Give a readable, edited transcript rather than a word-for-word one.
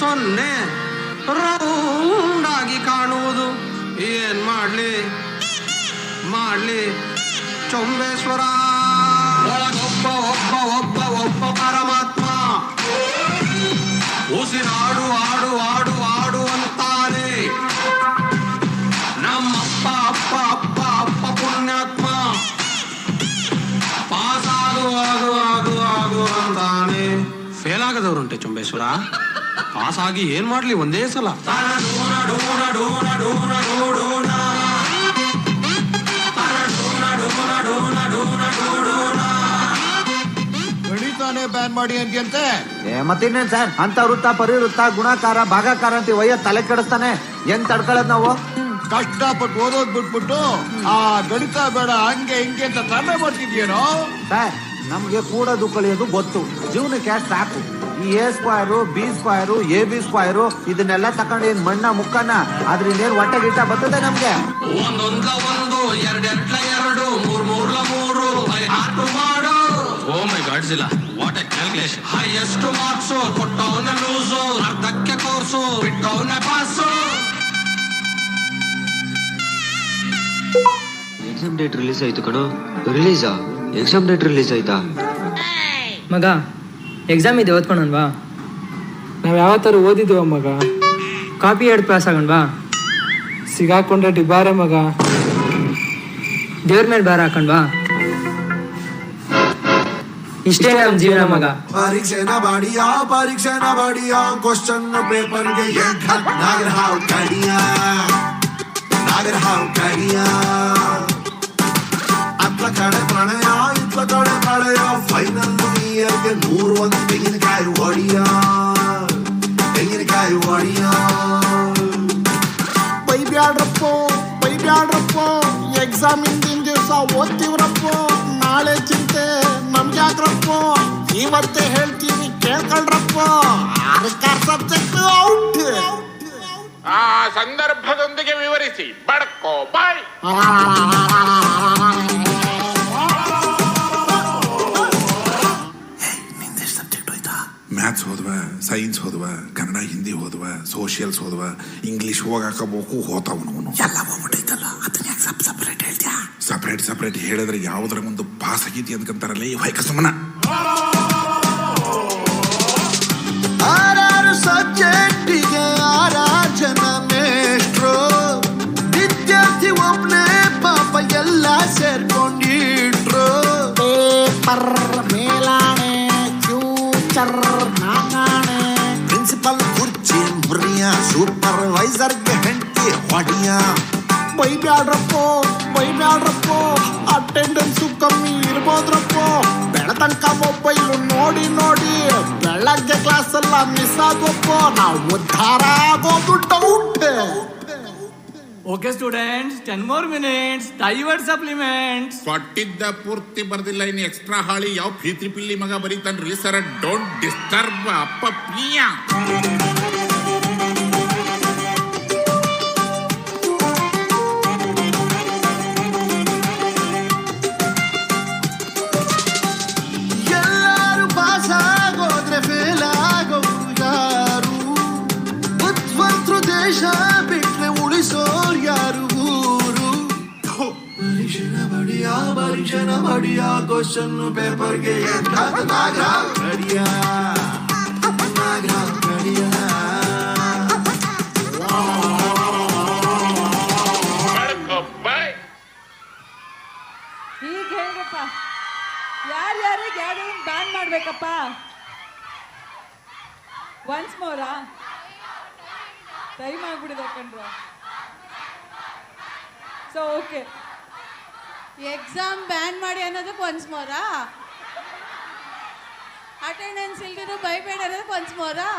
0 round ಆಗಿ ಕಾಣುವುದು. ಏನ್ ಮಾಡ್ಲಿ ಚೊಂಬೇಶ್ವರ ಒಳಗೊಬ್ಬ ಒಬ್ಬ ಒಬ್ಬ ಒಬ್ಬ ಪರಮಾತ್ಮ ಉಸಿರಾಡು ಆಡು ಆಡು ಆಡು ಅಂತಾನೆ. ನಮ್ಮಪ್ಪ ಅಪ್ಪ ಅಪ್ಪ ಅಪ್ಪ ಪುಣ್ಯಾತ್ಮ ಪಾಸ್ ಆಗು ಆಗು ಆಗು ಆಗು ಅಂತಾನೆ. ಫೇಲ್ ಆಗದವ್ರುಂಟೆ ಚೊಂಬೇಶ್ವರ. ಪಾಸ್ ಆಗಿ ಏನ್ ಮಾಡ್ಲಿ ಒಂದೇ ಸಲ. ಗಣಿತಾನೆ ಬ್ಯಾನ್ ಮಾಡಿ ಅಂತೆ. ಮತ್ತಿನ್ನೇನ್ ಸರ್, ಅಂತ ವೃತ್ತ ಪರಿವೃತ್ತ ಗುಣಾಕಾರ ಭಾಗಾಕಾರ ಅಂತ ವಯ್ಯ ತಲೆ ಕೆಡಿಸ್ತಾನೆ. ಹೆಂಗ್ ತಡ್ಕೊಳ್ಳೋದ್ ನಾವು? ಕಷ್ಟಪಟ್ಟು ಓದೋದ್ ಬಿಟ್ಬಿಟ್ಟು ಆ ಗಣಿತ ಬೇಡ ಹಂಗೆ ಹಿಂಗೆ ಅಂತ ತಲೆ ಮಾಡ್ತಿದ್ಯೇನೋ. ಸರ್, ನಮ್ಗೆ ಕೂಡೋದು ಕಳಿಯೋದು ಗೊತ್ತು, ಜೀವನಕ್ಕೆ ಸಾಕು. ಈ A² B² AB² ಇದನ್ನೆಲ್ಲ ತಕೊಂಡು ಏನ್ ಮಣ್ಣ ಮುಕ್ಕನ ಅದ್ರಿಂದ ಏನ್ ಹೊಟ್ಟೆ ಗಿಟ್ಟ ಬರ್ತದೆ ನಮ್ಗೆ? ಒಂದೊಂದ್ಲ ಒಂದು ಎರಡೆಡ್ಲ ಎರಡು ಮೂರ್ಲ ಮೂರು ಮಾಡು. ಓ ಮೈ ಗಾಡ್ ಜಿಲ್ಲ, what a calculation. Highest marks ಕೊಟ್ಟವನ ಲೂಸು, ಅರ್ಧಕ್ಕೆ ಕೋರ್ಸು ಬಿಟ್ಟವನ ಪಾಸು. ಎಕ್ಸಾಮ್ ಡೇಟ್ ರಿಲೀಸ್ ಆಯ್ತು ಕಣೋ. ರಿಲೀಸಾ? ಎಕ್ಸಾಮ್ ಡೇಟ್ ರಿಲೀಸ್ ಆಯ್ತಾ? ಮಗ ಎಕ್ಸಾಮ್ ಇದೆ, ಓದ್ಕೊಂಡನ್ವಾ? ನಾವು ಯಾವತ್ತಾರು ಓದಿದ್ದೀವ ಮಗ. ಕಾಪಿ ಎರಡು ಪಾಸ್ ಆಗೋಣವಾ? ಸಿಗಾಕೊಂಡ್ರೆ ಡಿಬಾರೆ ಮಗ. ದೇವ್ರ ಮೇಲೆ ಬಾರ ಹಾಕೊಂಡ್ವಾ? ಇಷ್ಟೇ ನಮ್ಮ ಜೀವನ ಮಗ. ಪರೀಕ್ಷೆನ ಬಾಡಿಯಾ ಕ್ವಶನ್ ಪೇಪರ್ಗೆ ನಾಗರ ಹಾವು ಕಡಿಯಾ ಅತ್ಲ ಕಡೆ ಪ್ರಣಯ ಇತ್ಲ ಕಡೆ ಪ್ರಳಯ. ಫೈನಲ್ ಇಯರ್ಗೆ 101 ತೆಂಗಿನಕಾಯಿ ಒಡಿಯಾ. ಬೈಬ್ಯಾಡ್ರಪ್ಪೋ ಎಕ್ಸಾಮ್ ಹಿಂದಿನ ದಿವಸ ಓದ್ತೀವ್ರಪ್ಪೋ. ನಾಳೆ ಚಿಂತೆ ನಮ್ಗ್ಯಾಕ್ರಪ್ಪೋ, ಇವತ್ತೇ ಹೇಳ್ತೀನಿ ಕೇಳ್ಕೊಳ್ರಪ್ಪೋ. Subject out. ಆ ಸಂದರ್ಭದೊಂದಿಗೆ ವಿವರಿಸಿ ಬಡ್ಕೋ ಬಾಯ್. ಮ್ಯಾಥ್ಸ್ ಹೋದ್ವ, ಸೈನ್ಸ್ ಹೋದ್ವ, ಕನ್ನಡ ಹಿಂದಿ ಹೋದ್ವ, ಸೋಷಿಯಲ್ಸ್ ಹೋದ್ವ, ಇಂಗ್ಲಿಷ್ ಹೋಗಾಕಬೇಕು ಹೋತಾವನು ಎಲ್ಲ ಹೋಗ್ಬಿಟ್ಟೈತಲ್ಲ, ಅದನ್ನ ಯಾಕೆ ಸಪ್ರೇಟ್ ಹೇಳ್ತೀಯಾ? ಸಪ್ರೇಟ್ ಹೇಳಿದ್ರೆ ಯಾವ್ದ್ರ ಮುಂದೆ ಪಾಸ್ ಆಗೈತಿ ಅಂದ್ಕಂತಾರಲ್ಲ ಈ ವೈಕ ಸುಮ್ಮನ. ಆರಾರು ಸಬ್ಜೆಕ್ಟಿಗೆ 6 ಜನ ಮೇಷ್ಟ್ರು, ವಿದ್ಯಾರ್ಥಿ ಒಬ್ನೇ ಪಾಪ ಎಲ್ಲ ಸೇರ್ಕೊಂಡಿಟ್ರು. ಪೇಪರ್ ಮೇಲಾಣೆ ಫ್ಯೂಚರ್ ನಾಗಾಣೆ, ಪ್ರಿನ್ಸಿಪಲ್ ಕುರ್ಚಿ ಮುರಿಯ, ಸೂಪರ್ವೈಸರ್ಗೆ ಹೆಂಡತಿ ಹೊಡಿಯ. ಬೈಬ್ಯಾಡ್ರಪ್ಪೋ ಅಟೆಂಡೆನ್ಸು ಕಮ್ಮಿ ಇರ್ಬೋದ್ರಪ್ಪೋ. ಬೆಳತನಕ ಮೊಬೈಲು ನೋಡಿ ಬೆಳಗ್ಗೆ ಕ್ಲಾಸ್ ಎಲ್ಲ ಮಿಸ್ ಆಗೋಪ್ಪೋ. ನಾವು ಉದ್ಧಾರ ಆಗೋದು doubt. Okay students, 10 more minutes. Divert supplements. ಕೊಟ್ಟಿದ್ದ ಪೂರ್ತಿ ಬರ್ದಿಲ್ಲ, ಇನ್ನು ಎಕ್ಸ್ಟ್ರಾ ಹಾಳಿ ಯಾವ ಫೀತ್ರಿ ಪಿಲ್ಲಿ ಮಗ ಬರೀತಾನ್ರಿ ಸರ್. ಡೋಂಟ್ ಡಿಸ್ಟರ್ಬ್ ಅಪ್ಪ ಪ್ರಿಯ. ಎಲ್ಲಾರು ಪಾಸ್ ಆಗೋದ್ರೆ ಫೇಲ್ ಆಗೋರು ಯಾರು? ಬುದ್ಧಿವಂತರು ದೇಶ ಬಿಟ್ರೆ ಉಳಿಸೋರು ಯಾರು? ಊರು ಪರೀಕ್ಷೆನ ಬಡಿಯಾ ಕ್ವಶನ್ ಪೇಪರ್ಗೆ ಕಡಿಯಾ. ಈಗ ಹೇಳ್ರಪ್ಪ, ಯಾರ್ಯಾರಿಗೆ ಯಾವ್ದು ಬ್ಯಾನ್ ಮಾಡ್ಬೇಕಪ್ಪ? ಒನ್ಸ್ ಮೋರಾ ಟೈಮ್ ಆಗ್ಬಿಡಿದೆ ಕಣ್ರ. ಸೊ ಓಕೆ, ಎಕ್ಸಾಮ್ ಬ್ಯಾನ್ ಮಾಡಿ ಅನ್ನೋದಕ್ಕೆ ಒನ್ಸ್ ಮೋರಾ, ಅಟೆಂಡೆನ್ಸ್ ಇಲ್ದಿರೋ ಬೈಬೇಡ ಅನ್ನೋದಕ್ಕೆ ಒನ್ಸ್ ಮೋರಾ.